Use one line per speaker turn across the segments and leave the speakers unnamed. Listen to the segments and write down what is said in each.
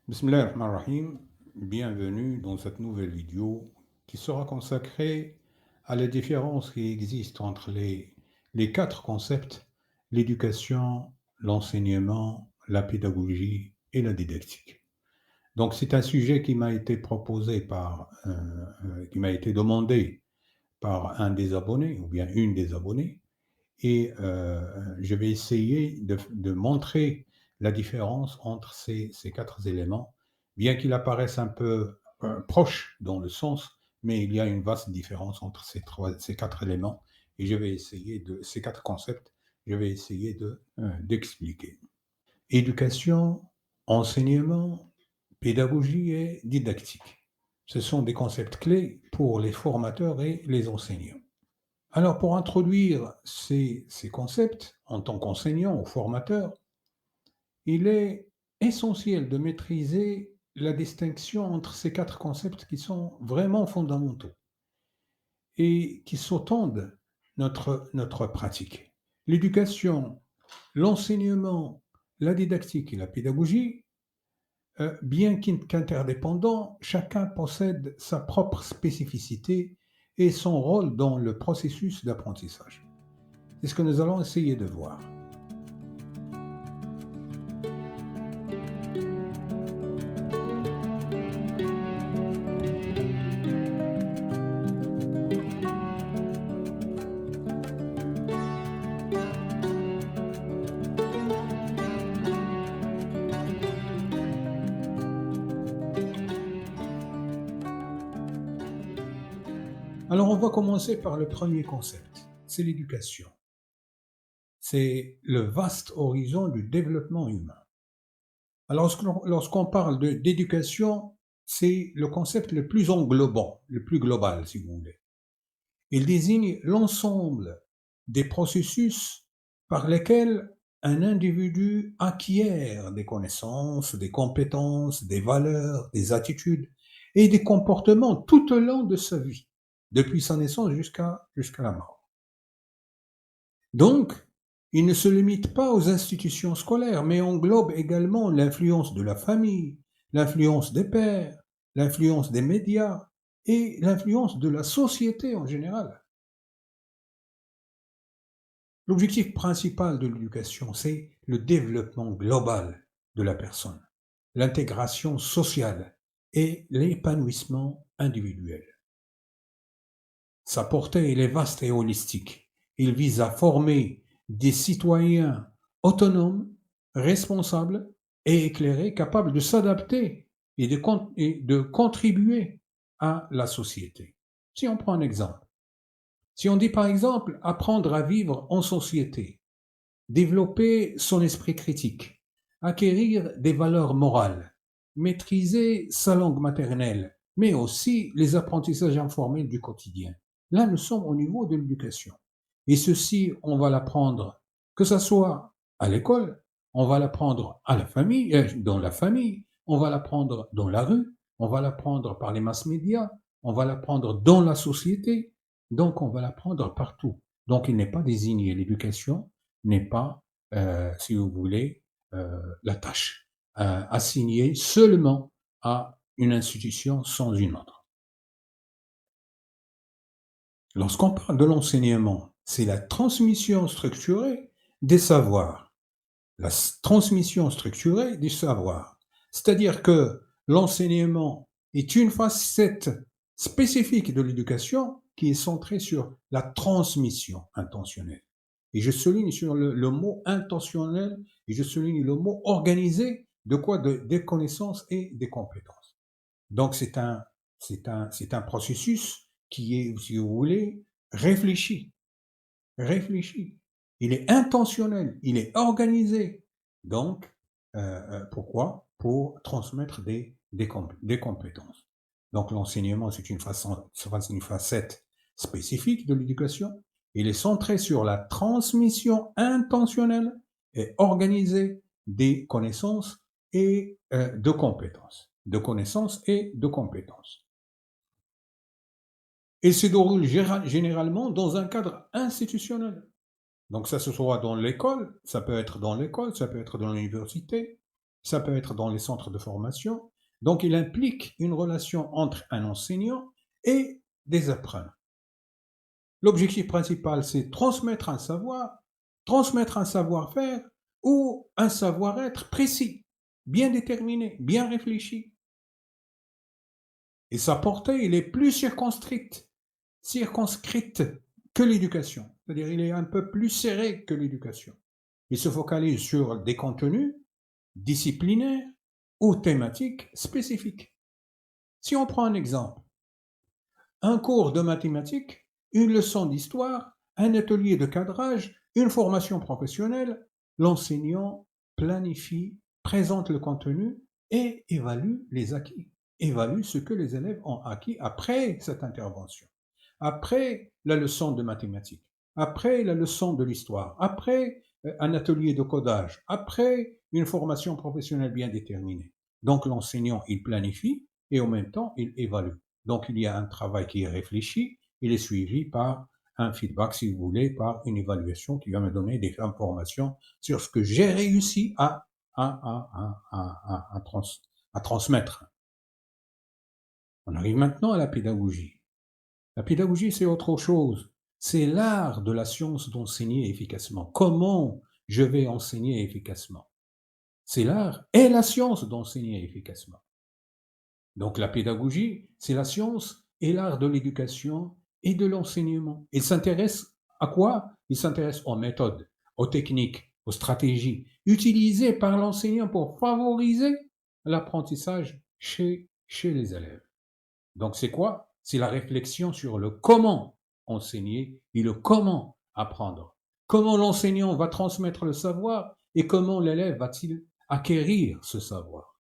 Bismillah ar-Rahman ar-Rahim, bienvenue dans cette nouvelle vidéo qui sera consacrée à la différence qui existe entre les quatre concepts, l'éducation, l'enseignement, la pédagogie et la didactique. Donc c'est un sujet qui m'a été proposé qui m'a été demandé par un des abonnés ou bien une des abonnées et je vais essayer de montrer la différence entre ces quatre éléments, bien qu'ils apparaissent un peu proches dans le sens, mais il y a une vaste différence entre ces quatre éléments, et je vais essayer ces quatre concepts, je vais essayer d'expliquer. Éducation, enseignement, pédagogie et didactique. Ce sont des concepts clés pour les formateurs et les enseignants. Alors, pour introduire ces concepts en tant qu'enseignant ou formateur, il est essentiel de maîtriser la distinction entre ces quatre concepts qui sont vraiment fondamentaux et qui sous-tendent notre pratique. L'éducation, l'enseignement, la didactique et la pédagogie, bien qu'interdépendants, chacun possède sa propre spécificité et son rôle dans le processus d'apprentissage. C'est ce que nous allons essayer de voir. Alors, on va commencer par le premier concept, c'est l'éducation. C'est le vaste horizon du développement humain. Alors, lorsqu'on parle d'éducation, c'est le concept le plus englobant, le plus global, si vous voulez. Il désigne l'ensemble des processus par lesquels un individu acquiert des connaissances, des compétences, des valeurs, des attitudes et des comportements tout au long de sa vie, depuis sa naissance jusqu'à la mort. Donc, il ne se limite pas aux institutions scolaires, mais englobe également l'influence de la famille, l'influence des pairs, l'influence des médias et l'influence de la société en général. L'objectif principal de l'éducation, c'est le développement global de la personne, l'intégration sociale et l'épanouissement individuel. Sa portée elle est vaste et holistique. Il vise à former des citoyens autonomes, responsables et éclairés, capables de s'adapter et de contribuer à la société. Si on prend un exemple, si on dit par exemple apprendre à vivre en société, développer son esprit critique, acquérir des valeurs morales, maîtriser sa langue maternelle, mais aussi les apprentissages informels du quotidien. Là, nous sommes au niveau de l'éducation. Et ceci, on va l'apprendre, que ce soit à l'école, on va l'apprendre à la famille, dans la famille, on va l'apprendre dans la rue, on va l'apprendre par les mass médias, on va l'apprendre dans la société, donc on va l'apprendre partout. Donc il n'est pas désigné l'éducation n'est pas, si vous voulez, la tâche assignée seulement à une institution sans une autre. Lorsqu'on parle de l'enseignement, c'est la transmission structurée des savoirs. Transmission structurée du savoir. C'est-à-dire que l'enseignement est une facette spécifique de l'éducation qui est centrée sur la transmission intentionnelle. Et je souligne sur le mot intentionnel et je souligne le mot organisé de quoi des connaissances et des compétences. Donc c'est un processus qui est, si vous voulez, réfléchi réfléchi, il est intentionnel, il est organisé. Donc, pourquoi? Pour transmettre des compétences. Donc, l'enseignement, c'est une facette spécifique de l'éducation. Il est centré sur la transmission intentionnelle et organisée des connaissances et de compétences. De connaissances et de compétences. Il se déroule généralement dans un cadre institutionnel. Donc ça, ce soit dans l'école, ça peut être dans l'école, ça peut être dans l'université, ça peut être dans les centres de formation. Donc, il implique une relation entre un enseignant et des apprenants. L'objectif principal, c'est transmettre un savoir-faire ou un savoir-être précis, bien déterminé, bien réfléchi. Et sa portée, il est plus circonscrite que l'éducation. C'est-à-dire, il est un peu plus serré que l'éducation. Il se focalise sur des contenus disciplinaires ou thématiques spécifiques. Si on prend un exemple, un cours de mathématiques, une leçon d'histoire, un atelier de cadrage, une formation professionnelle, l'enseignant planifie, présente le contenu et évalue les acquis, évalue ce que les élèves ont acquis après cette intervention, après la leçon de mathématiques, après la leçon de l'histoire, après un atelier de codage, après une formation professionnelle bien déterminée. Donc l'enseignant, il planifie et en même temps, il évalue. Donc il y a un travail qui est réfléchi, il est suivi par un feedback, si vous voulez, par une évaluation qui va me donner des informations sur ce que j'ai réussi à transmettre. On arrive maintenant à la pédagogie. La pédagogie, c'est autre chose. C'est l'art de la science d'enseigner efficacement. Comment je vais enseigner efficacement? C'est l'art et la science d'enseigner efficacement. Donc la pédagogie, c'est la science et l'art de l'éducation et de l'enseignement. Il s'intéresse à quoi? Il s'intéresse aux méthodes, aux techniques, aux stratégies utilisées par l'enseignant pour favoriser l'apprentissage chez les élèves. Donc c'est quoi? C'est la réflexion sur le comment enseigner et le comment apprendre. Comment l'enseignant va transmettre le savoir et comment l'élève va-t-il acquérir ce savoir.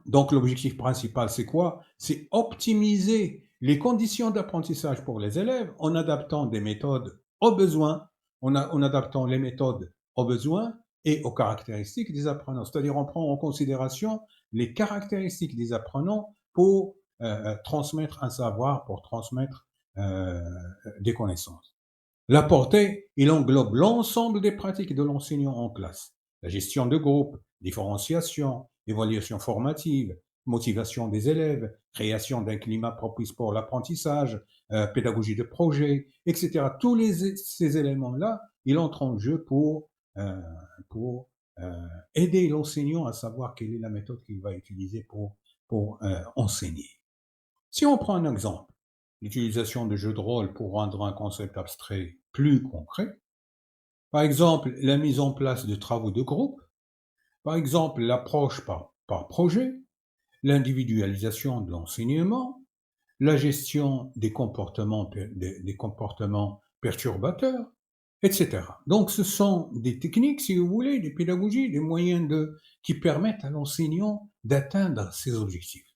Donc l'objectif principal, c'est quoi? C'est optimiser les conditions d'apprentissage pour les élèves en adaptant des méthodes aux besoins, en adaptant les méthodes aux besoins et aux caractéristiques des apprenants. C'est-à-dire on prend en considération les caractéristiques des apprenants pour transmettre un savoir, pour transmettre euh, des connaissances. La portée, il englobe l'ensemble des pratiques de l'enseignant en classe. La gestion de groupe, différenciation, évaluation formative, motivation des élèves, création d'un climat propice pour l'apprentissage, pédagogie de projet, etc. Tous ces éléments-là, ils entrent en jeu euh, pour aider l'enseignant à savoir quelle est la méthode qu'il va utiliser pour enseigner. Si on prend un exemple, l'utilisation de jeux de rôle pour rendre un concept abstrait plus concret, par exemple la mise en place de travaux de groupe, par exemple l'approche par projet, l'individualisation de l'enseignement, la gestion des comportements perturbateurs, etc. Donc ce sont des techniques, si vous voulez, des pédagogies, des moyens qui permettent à l'enseignant d'atteindre ses objectifs.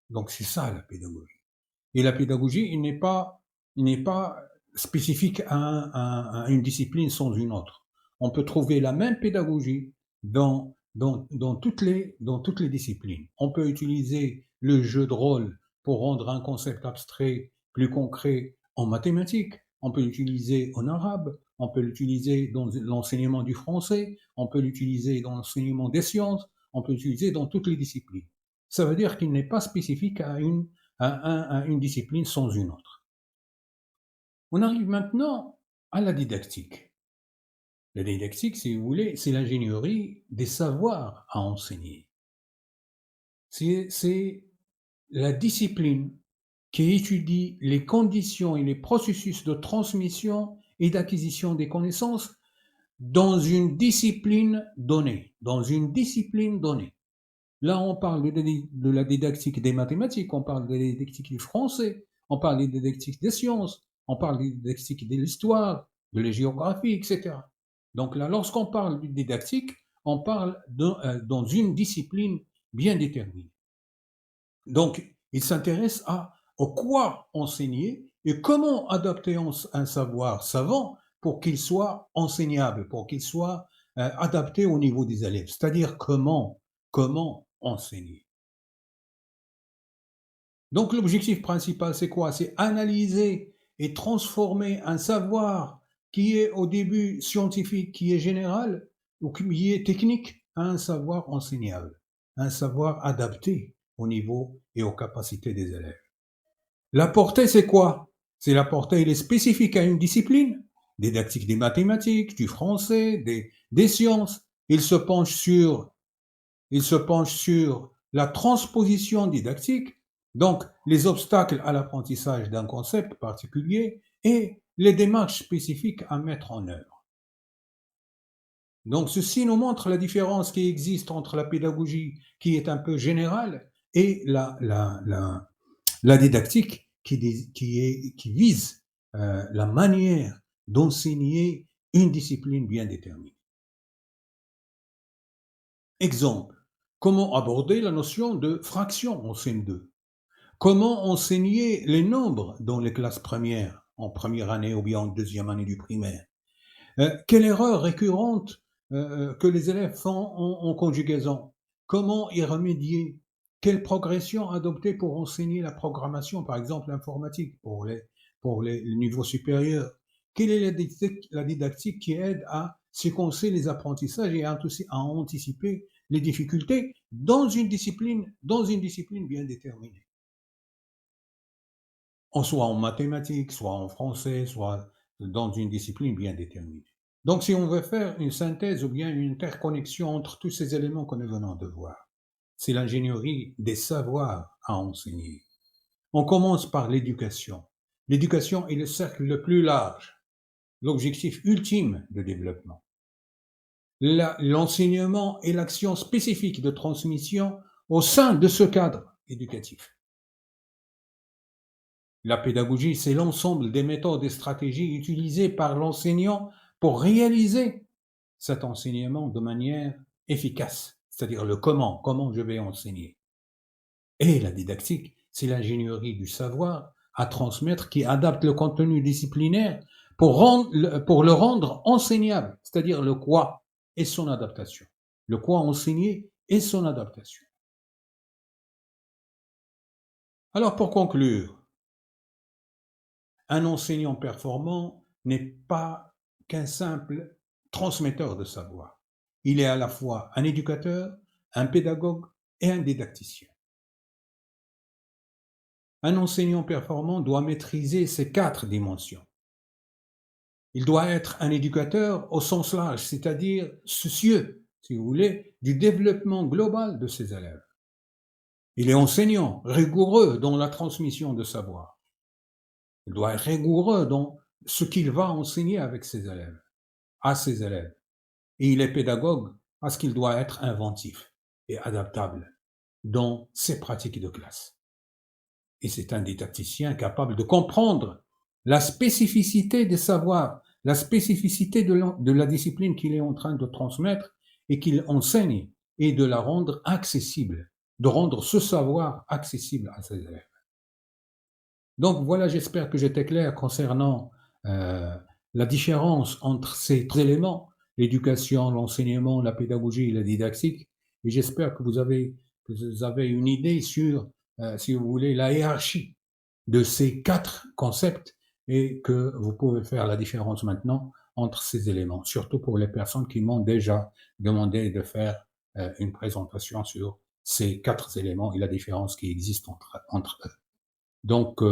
Donc c'est ça la pédagogie. Et la pédagogie, il n'est pas spécifique à une discipline sans une autre. On peut trouver la même pédagogie dans toutes les disciplines. On peut utiliser le jeu de rôle pour rendre un concept abstrait plus concret en mathématiques. On peut l'utiliser en arabe. On peut l'utiliser dans l'enseignement du français. On peut l'utiliser dans l'enseignement des sciences. On peut l'utiliser dans toutes les disciplines. Ça veut dire qu'il n'est pas spécifique à une discipline sans une autre. On arrive maintenant à la didactique. La didactique, si vous voulez, c'est l'ingénierie des savoirs à enseigner. C'est la discipline qui étudie les conditions et les processus de transmission et d'acquisition des connaissances dans une discipline donnée. Là, on parle de la didactique des mathématiques, on parle de la didactique du français, on parle de la didactique des sciences, on parle de la didactique de l'histoire, de la géographie, etc. Donc là, lorsqu'on parle de didactique, on parle dans une discipline bien déterminée. Donc, il s'intéresse au quoi enseigner et comment adapter un savoir savant pour qu'il soit enseignable, pour qu'il soit adapté au niveau des élèves. C'est-à-dire comment enseigner. Donc l'objectif principal, c'est quoi? C'est analyser et transformer un savoir qui est au début scientifique, qui est général, ou qui est technique, à un savoir enseignable, un savoir adapté au niveau et aux capacités des élèves. La portée, c'est quoi? C'est la portée, elle est spécifique à une discipline, didactique des mathématiques, du français, des sciences. Il se penche sur la transposition didactique, donc les obstacles à l'apprentissage d'un concept particulier et les démarches spécifiques à mettre en œuvre. Donc ceci nous montre la différence qui existe entre la pédagogie qui est un peu générale et la didactique qui vise la manière d'enseigner une discipline bien déterminée. Exemple, comment aborder la notion de fraction en CM2? Comment enseigner les nombres dans les classes premières, en première année ou bien en deuxième année du primaire? Quelle erreur récurrente que les élèves font en conjugaison? Comment y remédier? Quelle progression adopter pour enseigner la programmation, par exemple l'informatique, pour les niveaux supérieurs? Quelle est la didactique qui aide à séquencer les apprentissages et à anticiper les difficultés dans une discipline bien déterminée? Soit en mathématiques, soit en français, soit dans une discipline bien déterminée. Donc, si on veut faire une synthèse ou bien une interconnexion entre tous ces éléments que nous venons de voir, c'est l'ingénierie des savoirs à enseigner. On commence par l'éducation. L'éducation est le cercle le plus large, l'objectif ultime de développement. L'enseignement est l'action spécifique de transmission au sein de ce cadre éducatif. La pédagogie, c'est l'ensemble des méthodes et stratégies utilisées par l'enseignant pour réaliser cet enseignement de manière efficace, c'est-à-dire le comment je vais enseigner. Et la didactique, c'est l'ingénierie du savoir à transmettre qui adapte le contenu disciplinaire pour le rendre enseignable, c'est-à-dire le quoi et son adaptation. Le quoi enseigner et son adaptation. Alors pour conclure, un enseignant performant n'est pas qu'un simple transmetteur de savoir. Il est à la fois un éducateur, un pédagogue et un didacticien. Un enseignant performant doit maîtriser ces 4 dimensions. Il doit être un éducateur au sens large, c'est-à-dire soucieux, si vous voulez, du développement global de ses élèves. Il est enseignant, rigoureux dans la transmission de savoir. Il doit être rigoureux dans ce qu'il va enseigner avec ses élèves, à ses élèves. Et il est pédagogue parce qu'il doit être inventif et adaptable dans ses pratiques de classe. Et c'est un didacticien capable de comprendre la spécificité des savoirs, la spécificité de la discipline qu'il est en train de transmettre et qu'il enseigne, et de la rendre accessible, de rendre ce savoir accessible à ses élèves. Donc voilà, j'espère que j'étais clair concernant la différence entre ces 3 éléments, l'éducation, l'enseignement, la pédagogie et la didactique. Et j'espère que vous avez une idée sur, si vous voulez, la hiérarchie de ces 4 concepts et que vous pouvez faire la différence maintenant entre ces éléments, surtout pour les personnes qui m'ont déjà demandé de faire une présentation sur ces 4 éléments et la différence qui existe entre eux. Donc,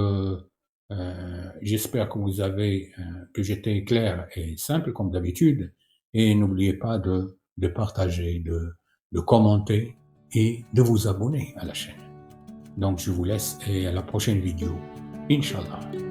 j'espère que j'étais clair et simple comme d'habitude. Et n'oubliez pas de partager, de commenter et de vous abonner à la chaîne. Donc, je vous laisse et à la prochaine vidéo. Inch'Allah.